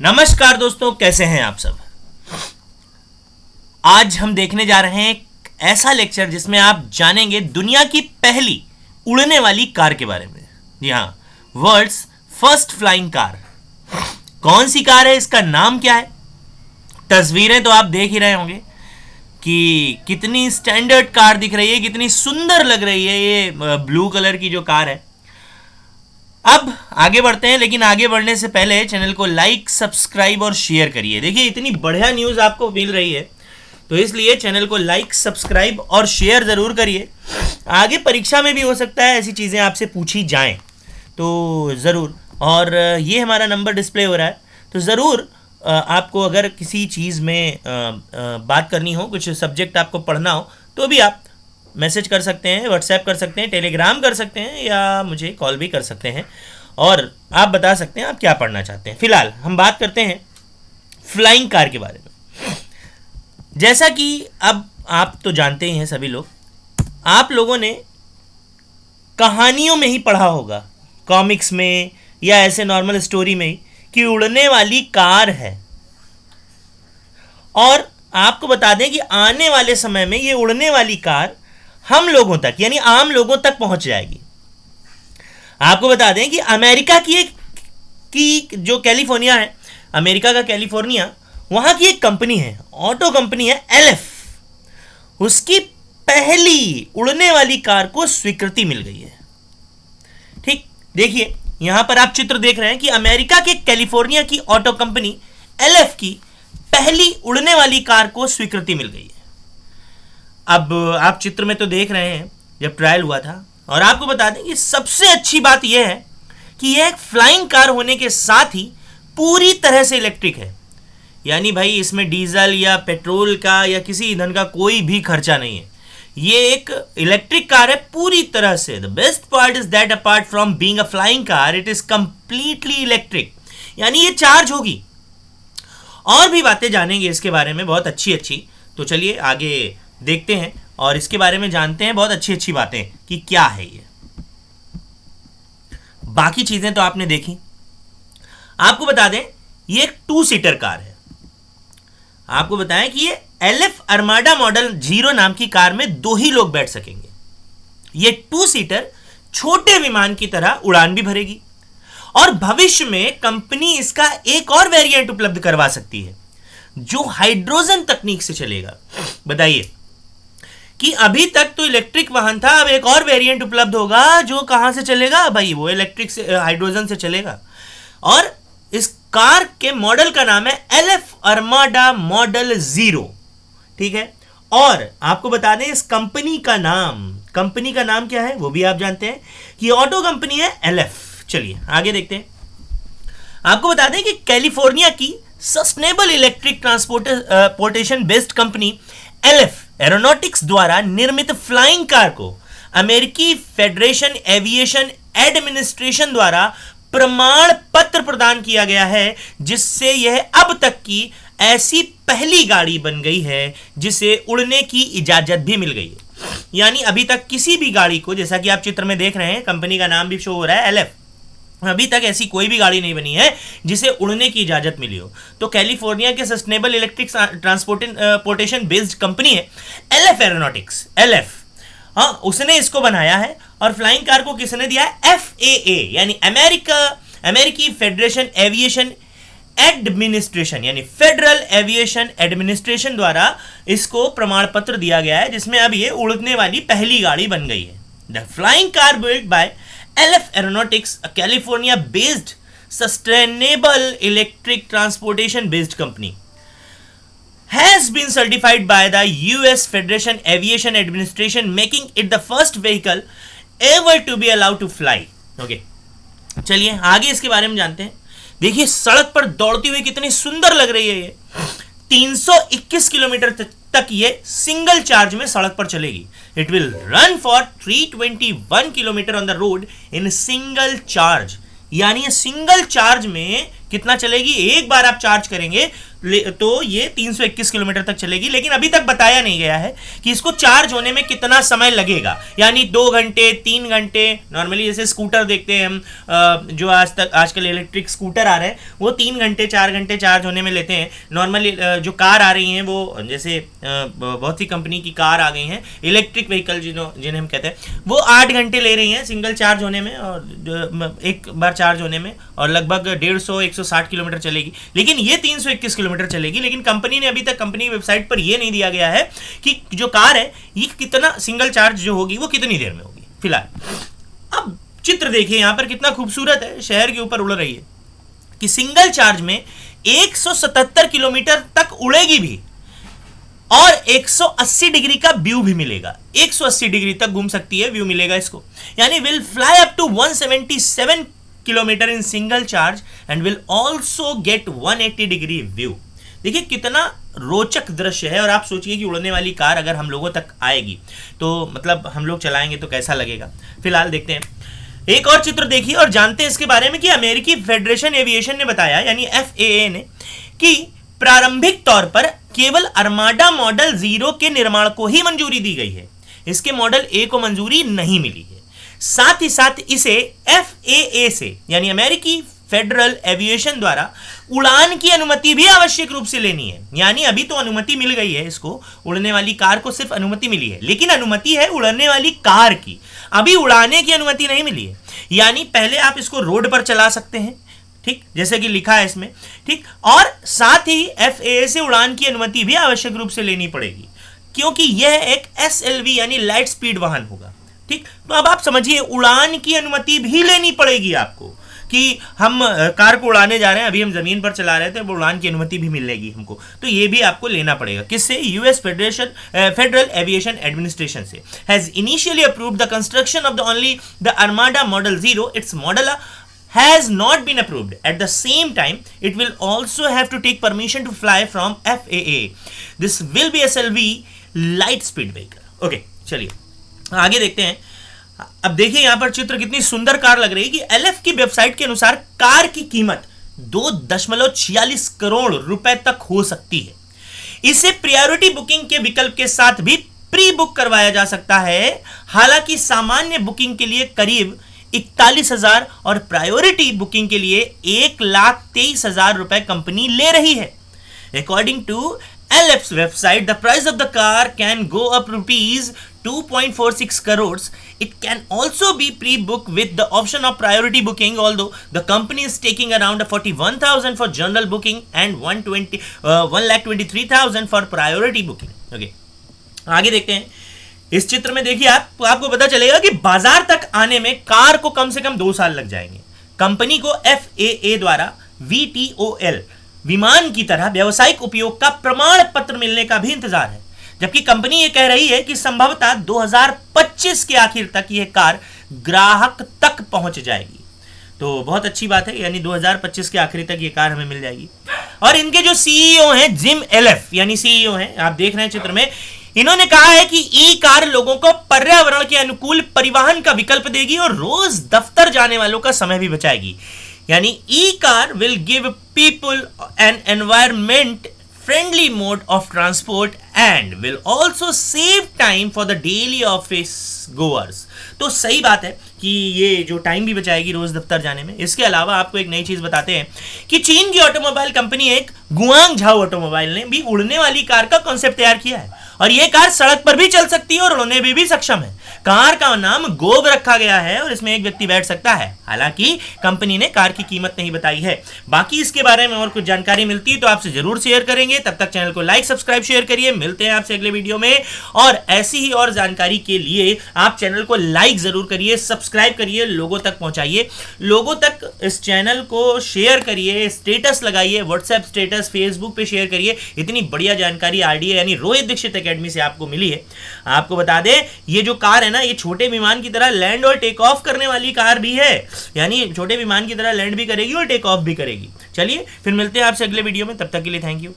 नमस्कार दोस्तों, कैसे हैं आप सब। आज हम देखने जा रहे हैं एक ऐसा लेक्चर जिसमें आप जानेंगे दुनिया की पहली उड़ने वाली कार के बारे में। जी हाँ, वर्ल्ड्स फर्स्ट फ्लाइंग कार। कौन सी कार है, इसका नाम क्या है। तस्वीरें तो आप देख ही रहे होंगे कि कितनी स्टैंडर्ड कार दिख रही है, कितनी सुंदर लग रही है ये ब्लू कलर की जो कार है। अब आगे बढ़ते हैं, लेकिन आगे बढ़ने से पहले चैनल को लाइक, सब्सक्राइब और शेयर करिए। देखिए इतनी बढ़िया न्यूज़ आपको मिल रही है, तो इसलिए चैनल को लाइक, सब्सक्राइब और शेयर ज़रूर करिए। आगे परीक्षा में भी हो सकता है ऐसी चीज़ें आपसे पूछी जाएं, तो ज़रूर। और ये हमारा नंबर डिस्प्ले हो रहा है, तो ज़रूर आपको अगर किसी चीज़ में बात करनी हो, कुछ सब्जेक्ट आपको पढ़ना हो, तो भी आप मैसेज कर सकते हैं, व्हाट्सएप कर सकते हैं, टेलीग्राम कर सकते हैं, या मुझे कॉल भी कर सकते हैं और आप बता सकते हैं आप क्या पढ़ना चाहते हैं। फिलहाल हम बात करते हैं फ्लाइंग कार के बारे में। जैसा कि अब आप तो जानते ही हैं सभी लोग, आप लोगों ने कहानियों में ही पढ़ा होगा, कॉमिक्स में या ऐसे नॉर्मल स्टोरी में ही, कि उड़ने वाली कार है। और आपको बता दें कि आने वाले समय में ये उड़ने वाली कार हम लोगों तक, यानी आम लोगों तक पहुंच जाएगी। आपको बता दें कि अमेरिका की जो कैलिफोर्निया है, अमेरिका का कैलिफोर्निया, वहां की एक कंपनी है, ऑटो कंपनी है एलएफ। उसकी पहली उड़ने वाली कार को स्वीकृति मिल गई है। ठीक, देखिए यहां पर आप चित्र देख रहे हैं कि अमेरिका के कैलिफोर्निया की ऑटो कंपनी एलएफ की पहली उड़ने वाली कार को स्वीकृति मिल गई है। अब आप चित्र में तो देख रहे हैं जब ट्रायल हुआ था, और आपको बता दें कि सबसे अच्छी बात यह है कि यह एक फ्लाइंग कार होने के साथ ही पूरी तरह से इलेक्ट्रिक है। यानी भाई इसमें डीजल या पेट्रोल का या किसी ईंधन का कोई भी खर्चा नहीं है। ये एक इलेक्ट्रिक कार है पूरी तरह से। The best part is that apart from being a flying car, it is completely electric, यानी ये चार्ज होगी। और भी बातें जानेंगे इसके बारे में, बहुत अच्छी। तो चलिए आगे देखते हैं और इसके बारे में जानते हैं बहुत अच्छी बातें कि क्या है ये। बाकी चीजें तो आपने देखी। आपको बता दें ये एक 2 सीटर कार है। आपको बताएं कि ये एलएफ अरमाडा मॉडल 0 नाम की कार में 2 ही लोग बैठ सकेंगे। ये 2 सीटर छोटे विमान की तरह उड़ान भी भरेगी, और भविष्य में कंपनी इसका एक और वेरिएंट उपलब्ध करवा सकती है जो हाइड्रोजन तकनीक से चलेगा। बताइए कि अभी तक तो इलेक्ट्रिक वाहन था, अब एक और वेरिएंट उपलब्ध होगा जो कहां से चलेगा भाई, वो इलेक्ट्रिक से, हाइड्रोजन से चलेगा। और इस कार के मॉडल का नाम है एलएफ अरमाडा मॉडल 0। ठीक है, और आपको बता दें इस कंपनी का नाम क्या है वो भी आप जानते हैं कि ऑटो कंपनी है एलएफ। चलिए आगे देखते हैं। आपको बता दें कि कैलिफोर्निया की sustainable electric transportation based company LF aeronautics द्वारा निर्मित फ्लाइंग कार को अमेरिकी फेडरेशन एविएशन एडमिनिस्ट्रेशन द्वारा प्रमाण पत्र प्रदान किया गया है, जिससे यह अब तक की ऐसी पहली गाड़ी बन गई है जिसे उड़ने की इजाजत भी मिल गई है। यानी अभी तक किसी भी गाड़ी को, जैसा कि आप चित्र में देख रहे हैं, कंपनी का नाम भी शो हो रहा है एलएफ, अभी तक ऐसी कोई भी गाड़ी नहीं बनी है जिसे उड़ने की इजाजत मिली हो। तो कैलिफोर्निया के sustainable electric transportation based company है एलएफ एरोनॉटिक्स, एलएफ, हाँ, उसने इसको बनाया है। और फ्लाइंग कार को किसने दिया है? एफएए, यानी अमेरिकी फेडरेशन एविएशन एडमिनिस्ट्रेशन, यानी फेडरल एविएशन एडमिनिस्ट्रेशन द्वारा इसको प्रमाण पत्र दिया गया है, जिसमें अब ये उड़ने वाली पहली गाड़ी बन गई है। The flying car built by LF aeronautics, a California based sustainable electric transportation based company, has been certified by the US Federation Aviation Administration, making it the first vehicle ever to be allowed to fly. Okay, चलिए आगे इसके बारे में जानते हैं। देखिए सड़क पर दौड़ती हुई कितनी सुंदर लग रही है ये। 321 किलोमीटर तक ये सिंगल चार्ज में सड़क पर चलेगी। It will run for 321 kilometre on the road in single charge, यानी सिंगल चार्ज में कितना चलेगी, एक बार आप चार्ज करेंगे तो ये 321 किलोमीटर तक चलेगी, लेकिन अभी तक बताया नहीं गया है कि इसको चार्ज होने में कितना समय लगेगा, यानी 2 घंटे 3 घंटे। नॉर्मली जैसे स्कूटर देखते हैं हम, जो आजकल इलेक्ट्रिक स्कूटर आ रहे हैं वो 3 घंटे 4 घंटे चार्ज होने में लेते हैं। नॉर्मली जो कार आ रही हैं वो जैसे बहुत सी कंपनी की कार आ गई हैं इलेक्ट्रिक व्हीकल जिन्हें हम कहते हैं, वो 8 घंटे ले रही हैं सिंगल चार्ज होने में और एक बार चार्ज होने में, और लगभग 150-160 किलोमीटर चलेगी। लेकिन ये 321 किलोमीटर चलेगी। लेकिन कंपनी ने अभी तक कंपनी की वेबसाइट पर ये नहीं दिया गया है कि जो कार है ये कितना सिंगल चार्ज जो होगी वो कितनी देर में होगी फिलहाल। अब चित्र देखिए यहाँ पर कितना खूबसूरत है, शहर के ऊपर उड़ रही है कि सिंगल चार्ज में 177 किलोमीटर तक उड़ेगी भी और 180 डिग्री का व्यू भी मिलेगा। 180 डिग्री तक घूम सकती है, व्यू मिलेगा इसको, यानी will fly up to 177 kilometre in single charge and will also get 180 degree view. देखिए कितना रोचक दृश्य है। और आप सोचिए कि उड़ने वाली कार अगर हम लोगों तक आएगी तो मतलब हम लोग चलाएंगे तो कैसा लगेगा। फिलहाल देखते हैं एक और चित्र देखिए और जानते हैं इसके बारे में कि अमेरिकी फेडरेशन एविएशन ने बताया, यानी FAA ने, कि प्रारंभिक तौर पर केवल अर्माडा मॉडल 0 के निर्माण को ही मंजूरी दी गई है, इसके मॉडल A को मंजूरी नहीं मिली है। साथ ही साथ इसे FAA से यानी अमेरिकी फेडरल एविएशन द्वारा उड़ान की अनुमति भी आवश्यक रूप से लेनी है। यानी अभी तो अनुमति मिल गई है, इसको उड़ने वाली कार को सिर्फ अनुमति मिली है, लेकिन अनुमति है उड़ने वाली कार की, अभी उड़ाने की अनुमति नहीं मिली है। यानी पहले आप इसको रोड पर चला सकते हैं, ठीक, जैसे कि लिखा है इसमें, ठीक, और साथ ही FAA से उड़ान की अनुमति भी आवश्यक रूप से लेनी पड़ेगी, क्योंकि यह एक SLV यानी लाइट स्पीड वाहन होगा, ठीक। तो अब आप समझिए उड़ान की अनुमति भी लेनी पड़ेगी आपको कि हम कार को उड़ाने जा रहे हैं, अभी हम जमीन पर चला रहे थे, उड़ान की अनुमति भी मिलेगी हमको, तो ये भी आपको लेना पड़ेगा। किससे? US फेडरल एविएशन एडमिनिस्ट्रेशन से। Has initially approved the construction of the only the Armada model 0, it's model has not been approved. At the same time, it will also have to take permission to fly from FAA. This will be SLV light speed vehicle. Okay, चलिए आगे देखते हैं। अब देखिए यहां पर चित्र कितनी सुंदर कार लग रही है कि LF की वेबसाइट के अनुसार कार की कीमत 2.46 करोड़ रुपए तक हो सकती है। इसे प्रायोरिटी बुकिंग के विकल्प के साथ भी प्री बुक करवाया जा सकता है। हालांकि सामान्य बुकिंग के लिए करीब 41,000 और प्रायोरिटी बुकिंग के लिए 1,23,000 रुपए कंपनी ले रही है। According to LF's website, the price of the car can go up rupees 2.46 crores. It can also be pre-booked with the option of priority booking, although the company is taking around 41,000 for general booking and 1,23,000 for priority booking. Okay, आगे देखते हैं। इस चित्र में देखिए आपको पता चलेगा कि बाजार तक आने में कार को कम से कम 2 साल लग जाएंगे। कंपनी को FAA द्वारा VTOL विमान की तरह व्यावसायिक उपयोग का प्रमाण पत्र मिलने का भी इंतजार है, जबकि कंपनी ये कह रही है कि संभवतः 2025 के आखिर तक यह कार ग्राहक तक पहुंच जाएगी। तो बहुत अच्छी बात है, यानी 2025 के आखिरी तक ये कार हमें मिल जाएगी। और इनके जो CEO हैं जिम LF यानी CEO हैं, आप देख रहे हैं चित्र में, इन्होंने कहा है कि ई कार लोगों को पर्यावरण के अनुकूल परिवहन का विकल्प देगी और रोज दफ्तर जाने वालों का समय भी बचाएगी। यानी e car will give people an environment friendly mode of transport and will also save time for the daily office goers. तो सही बात है कि ये जो टाइम भी बचाएगी रोज दफ्तर जाने में। इसके अलावा आपको एक नई चीज बताते हैं कि चीन की ऑटोमोबाइल कंपनी एक गुआंगझाओ ऑटोमोबाइल ने भी उड़ने वाली कार का कॉन्सेप्ट तैयार किया है और ये कार सड़क पर भी चल सकती है और उड़ने में भी सक्षम है। कार का नाम गोग रखा गया है और इसमें एक व्यक्ति बैठ सकता है। हालांकि कंपनी ने कार की कीमत नहीं बताई है। बाकी इसके बारे में और कुछ जानकारी मिलती है तो आपसे जरूर शेयर करेंगे। तब तक चैनल को लाइक सब्सक्राइब शेयर करिए। मिलते हैं आपसे अगले वीडियो में और ऐसी ही और जानकारी के लिए आप चैनल को लाइक जरूर करिए, सब्सक्राइब करिए, लोगों तक पहुंचाइए, लोगों तक इस चैनल को शेयर करिए, स्टेटस लगाइए, व्हाट्सएप स्टेटस, फेसबुक पे शेयर करिए। इतनी बढ़िया जानकारी RDA यानी रोहित दीक्षित एकेडमी से आपको मिली है। आपको बता दें ये जो कार है ना, ये छोटे विमान की तरह लैंड और टेक ऑफ करने वाली कार भी है, यानी छोटे विमान की तरह लैंड भी करेगी और टेक ऑफ भी करेगी। चलिए फिर मिलते हैं आपसे अगले वीडियो में, तब तक के लिए थैंक यू।